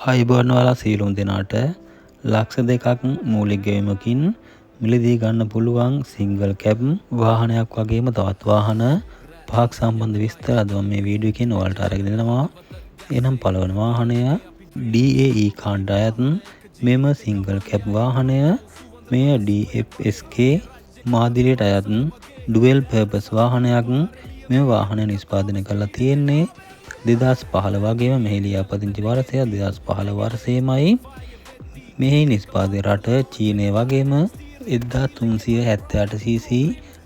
අයිබෝන් වල සීලුම් දෙනාට ලක්ෂ දෙකක් මූලික ගෙවීමකින් මිලදී ගන්න පුළුවන් සිංගල් කැබ් වාහනයක් වගේම තවත් වාහන පහක් සම්බන්ධ විස්තර අද මේ වීඩියෝ එකෙන් ඔයාලට අරගෙන දෙනවා. එනම් පළවෙනි වාහනය DAE කාණ්ඩායත් මෙම සිංගල් කැබ් වාහනය මෙය DFSK මාදිරියට අයත් ඩුවල් පර්පස් වාහනයක්. මේ වාහනය නිෂ්පාදනය කරලා තියෙන්නේ 2015 වගේම මෙහි ලියාපදිංචි වර්ෂය 2015 වර්ෂයේමයි. මෙහි නිෂ්පාදක රට චීනය වගේම 1378 cc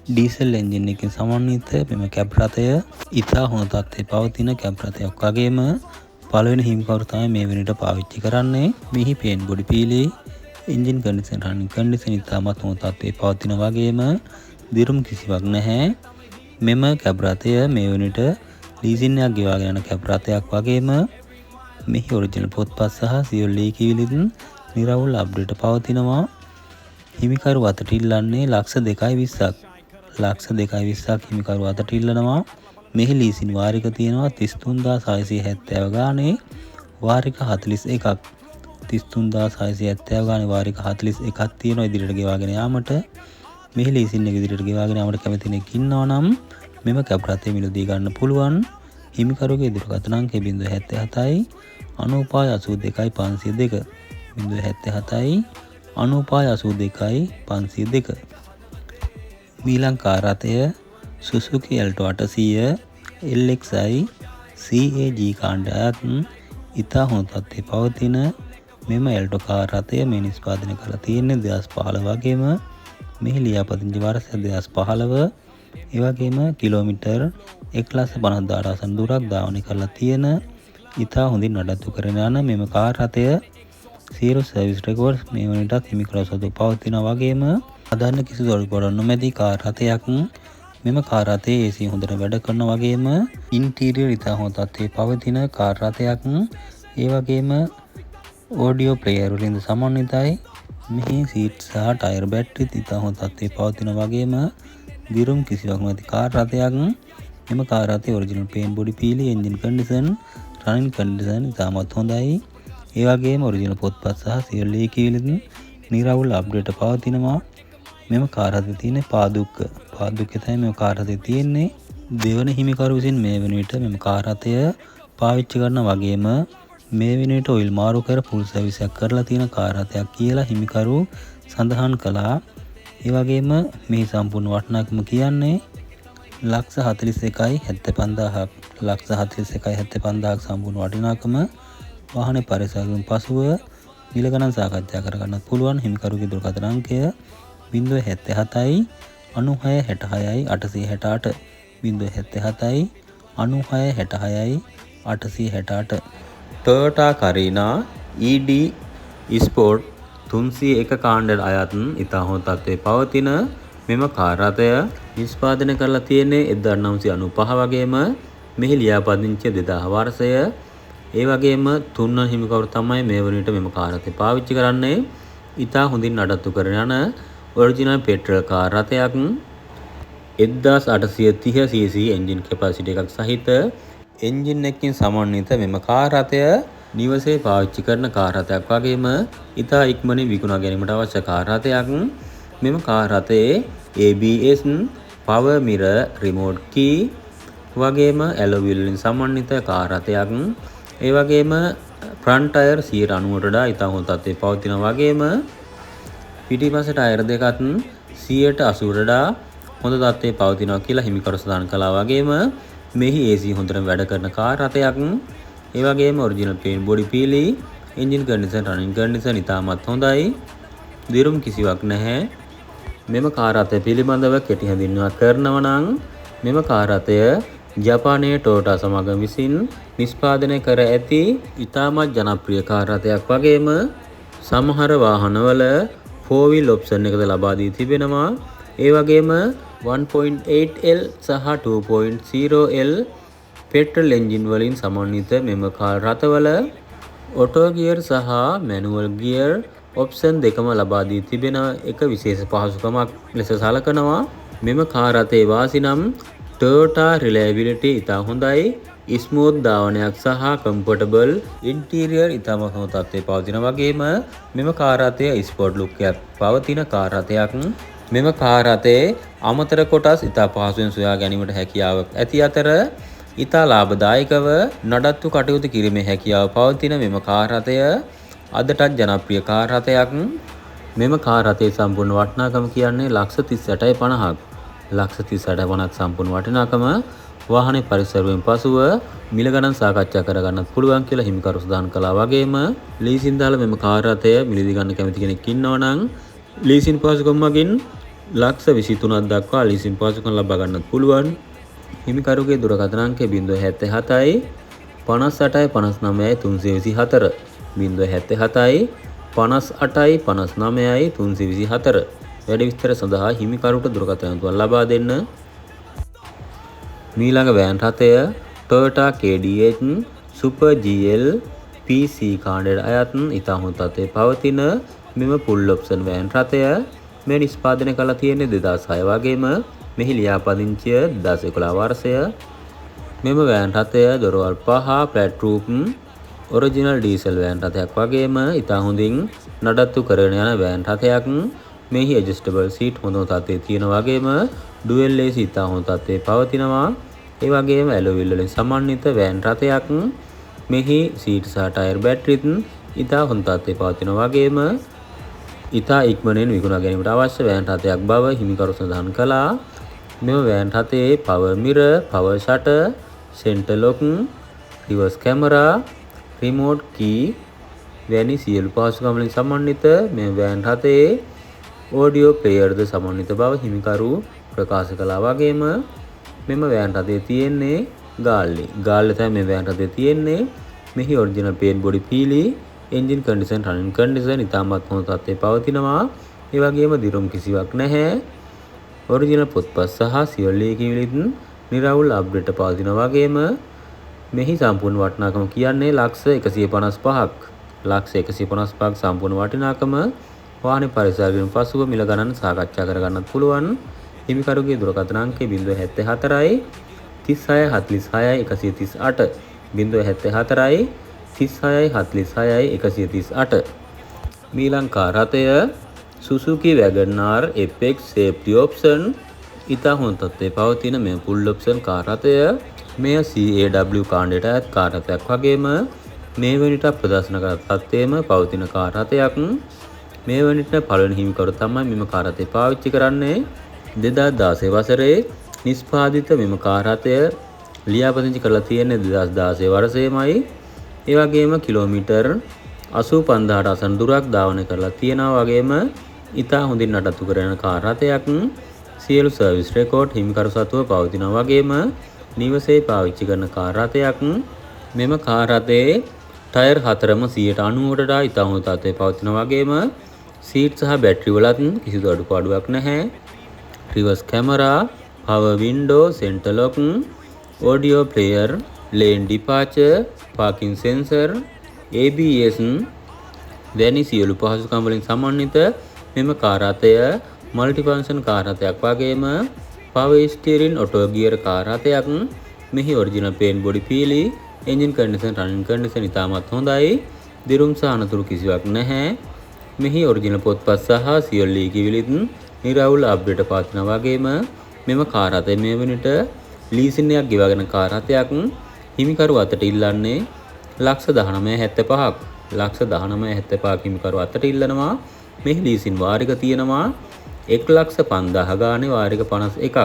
ඩීසල් එන්ජින් එකකින් සමන්විත මෙම කැබ් රථය ඉතා හොඳ තත්ත්වයේ පවතින කැබ් රථයක් වගේම පළවෙනි හිමිකරු තමයි මේ වෙනට පාවිච්චි කරන්නේ. මෙහි පේන් බොඩි පීලි එන්ජින් කන්ඩිෂන් රනින් කන්ඩිෂන් ඉතාමත් හොඳ තත්ත්වයේ පවතින වගේම දිරුම් කිසිවක් නැහැ. මෙම කැබ් රථය මේ වෙනට ලීසින් එකක් ගෙවාගෙන යන කැබ් රථයක් වගේම මෙහි ඔරිජිනල් පොත්පත් සහ සියලු ලේඛිවිලිත් නිරවුල් අප්ඩේට් පවතිනවා. හිමිකරු අතට ඉල්ලන්නේ ලක්ෂ 2.20ක්. ලක්ෂ 2.20ක් හිමිකරු අතට ඉල්ලනවා. මෙහි ලීසින් වාරික තියෙනවා 33670 ගානේ වාරික 41ක්. 33670 ගානේ වාරික 41ක් තියෙනවා ඉදිරියට ගෙවාගෙන යාමට. මෙහි ලීසින් එක ඉදිරියට ගෙවාගෙන යාමට කැමති කෙනෙක් ඉන්නවා නම් මෙම කැබ් රථය මිලදී ගන්න පුළුවන්. හිමිකරුගේ දුරකථන අංකය 077 95 82 502 077 95 82 502. ඊළඟ කාර් රථය Suzuki Alto 800 LXi CAG කාණ්ඩායත් ඉතා හොඳ තත්ත්වයේ පවතින මෙම Alto කාර් රථය මේ නිෂ්පාදනය කරලා තියෙන්නේ 2015 වගේම මෙහි ලියාපදිංචි වර්ෂය 2015. ඒ වගේම කිලෝමීටර් 1,50,000 දුරක් ධාවනය කරලා තියෙන ඉතා හොඳින් නඩත්තු කරගෙන යන මෙම කාර් රථය සියලු සර්විස් රෙකෝඩ්ස් මේ වනටත් හිමිකරු සතු පවතින වගේම අදන්න කිසි දොරටුවක් නොමැති කාර් රථයක්. මෙම කාර් රථයේ AC හොඳට වැඩ කරන වගේම ඉන්ටීරියර් ඉතා හොඳ තත්ත්වයේ පවතින කාර් රථයක්. ඒ වගේම ඔඩියෝ ප්ලේයර් වලින් සමන්විතයි. මෙහි සීට් සහ ටයර් බැටරිත් ඉතා හොඳ තත්ත්වයේ පවතින වගේම දිරුම් කිසිවක් නැති කාර් රථයක්. මෙම කාර් රථයේ ඔරිජිනල් පේන්ට් බොඩි පීලි එන්ජින් කන්ඩිෂන් රනින් කන්ඩිෂන් ඉතාමත් හොඳයි. ඒ වගේම ඔරිජිනල් පොත්පත් සහ සියලු ලේඛිවිලිත් නිරවුල් අප්ඩේට් පවතිනවා. මෙම කාර් රථයේ තියෙන පාදුක්කේ තමයි මෙම කාර් රථයේ තියෙන්නේ. දෙවන හිමිකරු විසින් මේ වෙන විට මෙම කාර් රථය පාවිච්චි කරන වගේම මේ වෙන විට ඔයිල් මාරු කර ෆුල් සර්විස් එකක් කරලා තියෙන කාර් රථයක් කියලා හිමිකරු සඳහන් කළා. ඒ වගේම මේ සම්පූර්ණ වටිනාකම කියන්නේ ලක්ෂ 41.75000ක්. ලක්ෂ 41.75000ක් සම්පූර්ණ වටිනාකම වාහනේ පරිසරයෙන් පසුව මිල ගණන් සාකච්ඡා කරගන්නත් පුළුවන්. හිමිකරුගේ දුරකථන අංකය 077 9666 868 077 9666 868. Toyota Carina ED Sport 301 කාණ්ඩයට අයත් ඉතා හොඳ තත්ත්වයේ පවතින මෙම කාර් රථය නිෂ්පාදනය කරලා තියෙන්නේ 1995 වගේම මෙහි ලියාපදිංචිය 2000 වර්ෂය. ඒ වගේම තුන්වන හිමිකරු තමයි මේ වන විට මෙම කාර් රථය පාවිච්චි කරන්නේ. ඉතා හොඳින් නඩත්තු කරගෙන යන ඔරිජිනල් පෙට්‍රල් කාර් රථයක්. 1830 cc එන්ජින් කැපැසිටි එකක් සහිත එන්ජින් එකකින් සමන්විත මෙම කාර් රථය නිවසේ පාවිච්චි කරන කාර් රථයක් වගේම ඉතා ඉක්මනින් විකුණා ගැනීමට අවශ්‍ය කාර් රථයක්. මෙම car රථයේ ABS, power mirror, remote key වගේම alloy wheel වලින් සමන්විත කාර් රථයක්. ඒ වගේම front tire 90ට වඩා ඉතා හොඳ තත්ත්වයේ පවතින වගේම පිටිපස ටයර් දෙකත් 80ට වඩා හොඳ තත්ත්වයේ පවතිනවා කියලා හිමිකරු සඳහන් කළා. වගේම මෙහි AC හොඳටම වැඩ කරන කාර් රථයක්. ඒ වගේම ඔරිජිනල් පේන්ට් බොඩි පීලි එන්ජින් කන්ඩිෂන් රනින් කන්ඩිෂන් ඉතාමත් හොඳයි. දිරුම් කිසිවක් නැහැ. මෙම කාර් රථය පිළිබඳව කෙටි හඳුන්වා කරනවා නම් මෙම කාර් රථය ජපානයේ Toyota සමාගම විසින් නිෂ්පාදනය කර ඇති ඉතාමත් ජනප්‍රිය කාර් රථයක් වගේම සමහර වාහනවල 4-wheel option එකද ලබා දී තිබෙනවා. ඒ වගේම 1.8L සහ 2.0L පෙට්‍රල් එන්ජින් වලින් සමන්විත මෙම කාර් රථවල ඔටෝ ගියර් සහ මැනුවල් ගියර් ඔප්ෂන් දෙකම ලබා දී තිබෙන එක විශේෂ පහසුකමක් ලෙස සලකනවා. මෙම කාර් රථයේ වාසි නම් Toyota reliability ඉතා හොඳයි. ස්මූත් ධාවනයක් සහ කම්ෆර්ටබල් ඉන්ටීරියර් ඉතාමත් හොඳ තත්ත්වයේ පවතින වගේම මෙම කාර් රථය ස්පෝර්ට් ලුක් එකක් පවතින කාර් රථයක්. මෙම කාර් රථයේ අමතර කොටස් ඉතා පහසුවෙන් සොයා ගැනීමට හැකියාවක් ඇති අතර ඉතා ලාභදායකව නඩත්තු කටයුතු කිරීමේ හැකියාව පවතින මෙම කාර් රථය අදටත් ජනප්‍රිය කාර් රථයක්. මෙම කාර් රථයේ සම්පූර්ණ වටිනාකම කියන්නේ $38.50ක්. $38.50ක් සම්පූර්ණ වටිනාකම වාහනේ පරිසරයෙන් පසුව මිල ගණන් සාකච්ඡා කරගන්නත් පුළුවන් කියලා හිමිකරු සඳහන් කළා. වගේම ලීසින් දාලා මෙම කාර් රථය මිලදී ගන්න කැමති කෙනෙක් ඉන්නවා නම් ලීසින් පහසුකම් මගින් $23,000ක් දක්වා ලීසින් පහසුකම් ලබා ගන්නත් පුළුවන්. හිමිකරුගේ දුරකථන අංකය 077 58 59 324 077 58 59 324. වැඩි විස්තර සඳහා හිමිකරුට දුරකථන තුන ලබා දෙන්න. මීළඟ වෑන් රථය Toyota KDH Super GL PC කාණ්ඩයට අයත් ඉතා හොඳ තත්ත්වයේ පවතින මෙම full option වෑන් රථය මේ නිෂ්පාදනය කළා තියෙන්නේ 2006 වගේම මෙහි ලියාපදිංචිය 2011 වර්ෂය. මෙම වෑන් රථය දොරවල් 5 flat roof original diesel van රථයක් වගේම ඉතා හොඳින් නඩත්තු කරගෙන යන වෑන් රථයක්. මෙහි ඇඩ්ජස්ටබල් සීට් හොඳ තත්ත්වයේ තියෙන වගේම ඩුවල් AC ඉතා හොඳ තත්ත්වයේ පවතිනවා. ඒ වගේම ඇලොවිල් වලින් සමන්විත වෑන් රථයක්. මෙහි සීට් සහ ටයර් බැටරිත් ඉතා හොඳ තත්ත්වයේ පවතින වගේම ඉතා ඉක්මනින් විකුණා ගැනීමට අවශ්‍ය වෑන් රථයක් බව හිමිකරු සඳහන් කළා. මෙම van රථයේ power mirror, power shutter, center lock, reverse camera, remote key වැනි සියලු පහසුකම් වලින් සමන්විත මේ වෑන් රථයේ ඔඩියෝ ප්ලේයර්ද සමන්විත බව හිමිකරු ප්‍රකාශ කළා. වගේම මෙම වෑන් රථයේ තියෙන්නේ ගාල්ලේ තමයි මේ වෑන් රථයේ තියෙන්නේ. මෙහි ඔරිජිනල් පේන්ට් බොඩි පීලි, එන්ජින් කන්ඩිෂන්, රනින් කන්ඩිෂන් ඉතාමත් හොඳ තත්ත්වයේ පවතිනවා. ඒ වගේම දිරුම් කිසිවක් නැහැ. ඔරිජිනල් පොත්පත් සහ සියලු ලියකියවිලිත් නිරවුල් අප්ඩේට් පවතින වගේම මෙහි සම්පූර්ණ වටිනාකම කියන්නේ $155ක්. $155ක් සම්පූර්ණ වටිනාකම වාහනේ පරිසරයෙන් පසුව මිල ගණන් සාකච්ඡා කරගන්නත් පුළුවන්. හිමිකරුගේ දුරකථන අංකය 074 36 46 138 074 36 46 138. මීළඟ කාර් රථය Suzuki Wagon R FX Safety Option ඉතා හොඳ තත්ත්වයේ පවතින මේ full option කාර් රථය. මෙය CAW කාණ්ඩයට අයත් කාර් රථයක් වගේම මේ වෙනිට ප්‍රදර්ශන කර තත්ත්වයේම පවතින කාර් රථයක්. මේ වෙනිට පළවෙනි හිමිකරු තමයි මෙම කාර් රථය පාවිච්චි කරන්නේ. 2016 වසරේ නිෂ්පාදිත මෙම කාර් රථය ලියාපදිංචි කරලා තියෙන්නේ 2016 වර්ෂයේමයි. ඒ වගේම කිලෝමීටර් 85000ට අසන දුරක් ධාවනය කරලා තියෙනවා. වගේම ඉතා හොඳින් නඩත්තු කරන කාර් රථයක්. සියලු සර්විස් රෙකෝඩ් හිමිකරු සතුව පවතිනවා. වගේම නිවසේ පාවිච්චි කරන කාර් රථයක්. මෙම කාර් රථයේ ටයර් 4ම 90%ට ඉතා හොඳ තත්ත්වයේ පවතින වගේම සීට් සහ බැටරි වලත් කිසිදු අඩුපාඩුවක් නැහැ. Reverse camera, power window, center lock, audio player, lane departure, parking sensor, ABS වැනි සියලු පහසුකම් වලින් සමන්විත මෙම කාර් රථය මල්ටි ෆන්ක්ෂන් කාර් රථයක් වගේම power steering auto gear car රථයක්. මෙහි ඔරිජිනල් පේන්ට් බොඩි පීලි, එන්ජින් කන්ඩිෂන්, රනින් කන්ඩිෂන් ඉතාමත් හොඳයි. දිරුම් සහ අනතුරු කිසිවක් නැහැ. මෙහි ඔරිජිනල් පොත්පත් සහ සියලු ලියකියවිලිත් නිරවුල් අප්ඩේට් පවතින වගේම මෙම කාර් රථය මේ වෙනට ලීසින් එකක් ගෙවාගෙන කාර් රථයක්. හිමිකරු අතට ඉල්ලන්නේ $19,75ක්. $19,75ක් හිමිකරු අතට ඉල්ලනවා. මෙහි ලීසින් වාරික තියෙනවා 1,05,000 ගානේ වාරික 51ක්.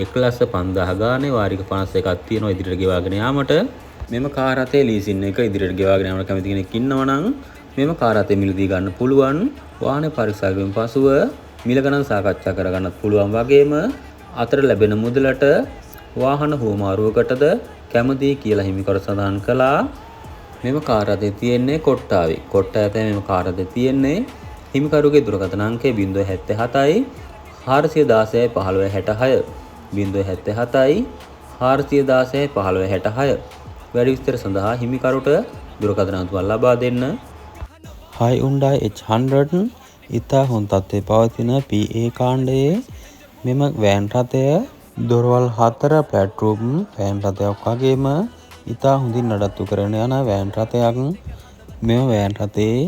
1,05,000 ගානේ වාරික 51ක් තියෙනවා ඉදිරියට ගෙවාගෙන යාමට. මෙම කාර් රථයේ ලීසින් එක ඉදිරියට ගෙවාගෙන යන්න කැමති කෙනෙක් ඉන්නවා නම් මෙම කාර් රථය මිලදී ගන්න පුළුවන්. වාහනේ පරිසරයෙන් පසුව මිල ගණන් සාකච්ඡා කරගන්නත් පුළුවන්. වගේම අතර ලැබෙන මුදලට වාහන හුවමාරුවකටද කැමති කියලා හිමිකරු සඳහන් කළා. මෙම කාර් රථය තියෙන්නේ කොට්ටාවේ. කොට්ටාවේ තමයි මෙම කාර් රථය තියෙන්නේ. හිමිකරුගේ දුරකථන අංකය 077 416 1566 077 416 1566. වැඩි විස්තර සඳහා හිමිකරුට දුරකථන අංකය ලබා දෙන්න. Hyundai H100 ඉතා හොඳ තත්ත්වයේ පවතින PA කාණ්ඩයේ මෙම වෑන් රථය දොරවල් 4 platform වෑන් රථයක් වගේම ඉතා හොඳින් නඩත්තු කරන යන වෑන් රථයක්. මෙම වෑන් රථයේ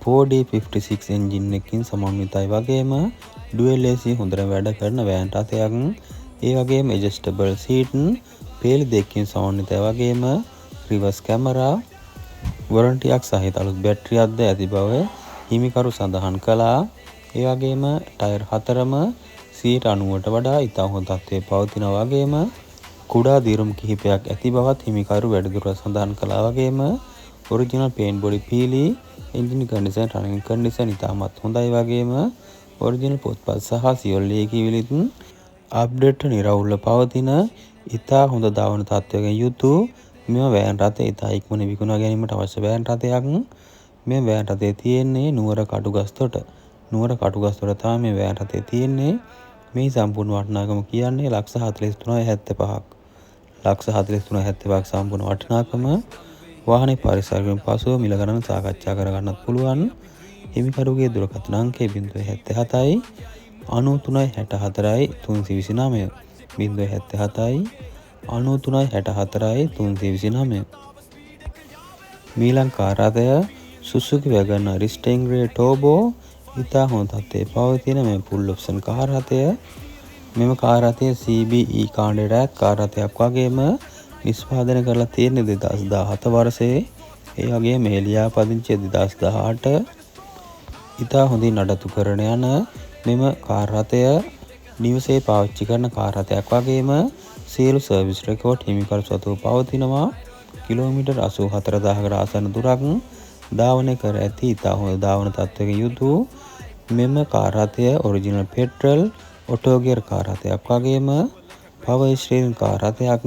4D56 එන්ජින් එකකින් සමන්විතයි වගේම ඩුවල් AC හොඳට වැඩ කරන වෑන් රථයක්. ඒ වගේම ඇඩ්ජස්ටබල් සීට් පේලි දෙකකින් සමන්විතයි වගේම රිවර්ස් කැමරා වොරන්ටියක් සහිත අලුත් බැටරියක්ද ඇති බව හිමිකරු සඳහන් කළා. ඒ වගේම ටයර් හතරම 90ට වඩා ඉතා හොඳ තත්ත්වයේ පවතින වගේම කුඩා දිරුම් කිහිපයක් ඇති බවත් හිමිකරු වැඩිදුරටත් සඳහන් කළා. වගේම ඔරිජිනල් පේන්ට් බොඩි පීලි එන්ජින් කන්ඩිෂන් රනින් කන්ඩිෂන් ඉතාමත් හොඳයි. වගේම ඔරිජිනල් පොත්පත් සහ සියලු ලියකියවිලිත් අප්ඩේට් නිරවුල්ව පවතින ඉතා හොඳ ධාවන තත්ත්වයකින් යුතු මෙම වෑන් රථය ඉතා ඉක්මනින් විකුණා ගැනීමට අවශ්‍ය වෑන් රථයක්. මේ වෑන් රථය තියෙන්නේ නුවර කටුගස්තොට. නුවර කටුගස්තොට තමයි මේ වෑන් රථය තියෙන්නේ. මේ සම්පූර්ණ වටිනාකම කියන්නේ 43,75ක්. 43,75ක් සම්පූර්ණ වටිනාකම. වාහනේ පරිසරයෙන් පසුව මිල ගණන සාකච්ඡා කරගන්නත් පුළුවන්. හිමිකරුගේ දුරකථන අංකය 077 93 64 329 077 93 64 329. මීලං කාර් රථය සුසුකි වැගනර් ස්ටින්ග්රේ ටර්බෝ ඉතා හොඳ තත්ත්වයේ පවතින මේ ෆුල් ඔප්ෂන් කාර් රථය. මෙම කාර් රථය CBE කාණ්ඩයට කාර් රථයක් වගේම නිෂ්පාදනය කරලා තියෙන්නේ 2017 වර්ෂයේ. ඒ වගේම මේ ලියාපදිංචිය 2018. ඉතා හොඳින් නඩත්තු කරන යන මෙම කාර් රථය නිවසේ පාවිච්චි කරන කාර් රථයක් වගේම සියලු සර්විස් රෙකෝඩ් හිමිකරු සතුව පවතිනවා. කිලෝමීටර් 84,000කට ආසන්න දුරක් ධාවනය කර ඇති ඉතා හොඳ ධාවන තත්ත්වයක යුතු මෙම කාර් රථය original petrol auto gear car රථයක් වගේම පවර් ස්ටීරින් කාර් රථයක්.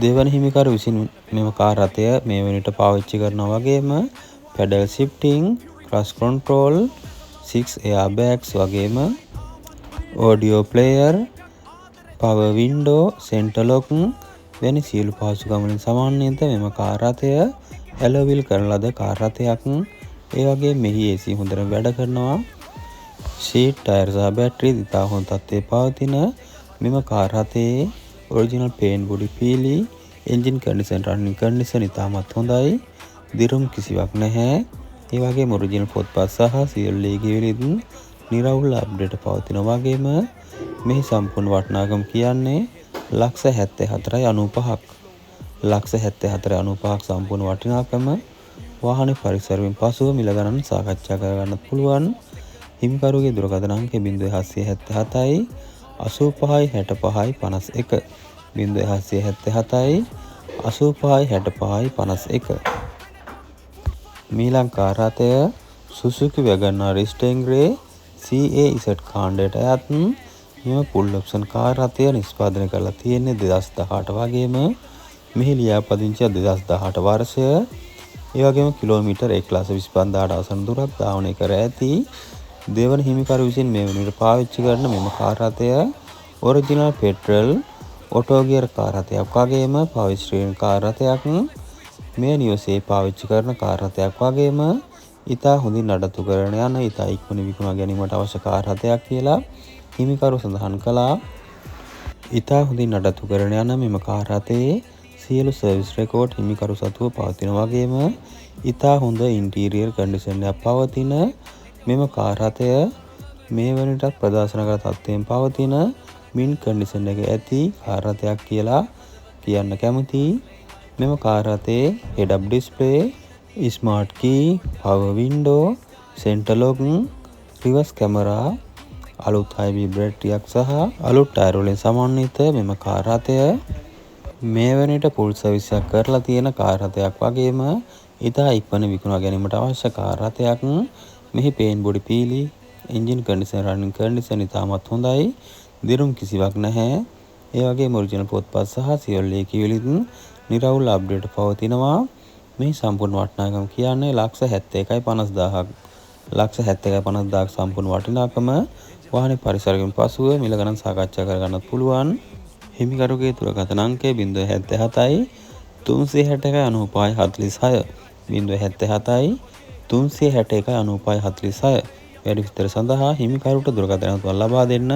දෙවන හිමිකරු විසින් මෙම කාර් රථය මේ වෙනට පාවිච්චි කරනවා වගේම පැඩල් ෂිෆ්ටිං, ක්‍රස් කන්ට්‍රෝල්, 6 එයාර් බෑග්ස් වගේම audio player, power window, centre lock වැනි සියලු පහසුකම් වලින් සමන්විත මෙම කාර් රථය ඇලොවිල් කරන ලද කාර් රථයක්. ඒ වගේම මෙහි AC හොඳට වැඩ කරනවා. ෂීට්, ටයර් සහ බැටරි ඉතා හොඳ තත්ත්වයේ පවතින මෙම කාර් රථයේ ඔරිජිනල් පේන්ට් බොඩි පීලි එන්ජින් කන්ඩිෂන් රනින් කන්ඩිෂන් ඉතාමත් හොඳයි. දිරුම් කිසිවක් නැහැ. ඒ වගේම ඔරිජිනල් පොත්පත් සහ සියලු ලියකියවිලිත් නිරවුල් අප්ඩේට් පවතින වගේම මෙහි සම්පූර්ණ වටිනාකම කියන්නේ 74,95ක්. 74,95ක් සම්පූර්ණ වටිනාකම. වාහනේ පරිසරයෙන් පසුව මිල ගණන සාකච්ඡා කරගන්නත් පුළුවන්. හිමිකරුගේ දුරකථන අංකය 0777 85 65 51 0777 85 65 51. මීලං කාර් රථය සුසුකි වැගනර් ස්ටින්ග්රේ CAZ කාණ්ඩයට අයත් මෙම ෆුල් ඔප්ෂන් කාර් රථය නිෂ්පාදනය කරලා තියෙන්නේ 2018 වගේම මෙහි ලියාපදිංචිය 2018 වර්ෂය. ඒ වගේම කිලෝමීටර් 1,25,000ට ආසන්න දුරක් ධාවනය කර ඇති. දෙවන හිමිකරු විසින් මේ වෙනට පාවිච්චි කරන මෙම කාර් රථය original petrol auto gear car රථයක් වගේම පවර් ස්ටීරින් කාර් රථයක්. මේ නිවසේ පාවිච්චි කරන කාර් රථයක් වගේම ඉතා හොඳින් නඩත්තු කරන යන ඉතා ඉක්මනින් විකුණා ගැනීමට අවශ්‍ය කාර් රථයක් කියලා හිමිකරු සඳහන් කළා. ඉතා හොඳින් නඩත්තු කරන යන මෙම කාර් රථයේ සියලු සර්විස් රෙකෝඩ් හිමිකරු සතුව පවතින වගේම ඉතා හොඳ ඉන්ටීරියර් කන්ඩිෂන් එකක් පවතින මෙම කාර් රථය මේ වෙනටත් ප්‍රදර්ශන කර තත්ත්වයෙන් පවතින මින් කන්ඩිෂන් එක ඇති කාර් රථයක් කියලා කියන්න කැමතියි. මෙම කාර් රථයේ head up display, smart key, power window, centre lock, reverse camera, අලුත් හයිබ්‍රිඩ් බැටරියක් සහ අලුත් ටයර් වලින් සමන්විත මෙම කාර් රථය මේ වෙනට ෆුල් සර්විස් එකක් කරලා තියෙන කාර් රථයක් වගේම ඉතා ඉක්මනින් විකුණා ගැනීමට අවශ්‍ය කාර් රථයක්. මෙහි පේන්ට් බොඩි පීලි එන්ජින් කන්ඩිෂන් රනින් කන්ඩිෂන් ඉතාමත් හොඳයි. දිරුම් කිසිවක් නැහැ. ඒ වගේම ඔරිජිනල් පොත්පත් සහ සියලු ලියකියවිලිත් නිරවුල් අප්ඩේට් පවතිනවා. මේ සම්පූර්ණ වටිනාකම කියන්නේ 71,50,000ක්. 71,50,000ක් සම්පූර්ණ වටිනාකම. වාහනේ පරිසරයෙන් පසුව මිල ගණන් සාකච්ඡා කරගන්නත් පුළුවන්. හිමිකරුගේ දුරකථන අංකය 077 361 95 46 077 361 95 46. වැඩි විස්තර සඳහා හිමිකරුට දුරකථන ලබා දෙන්න.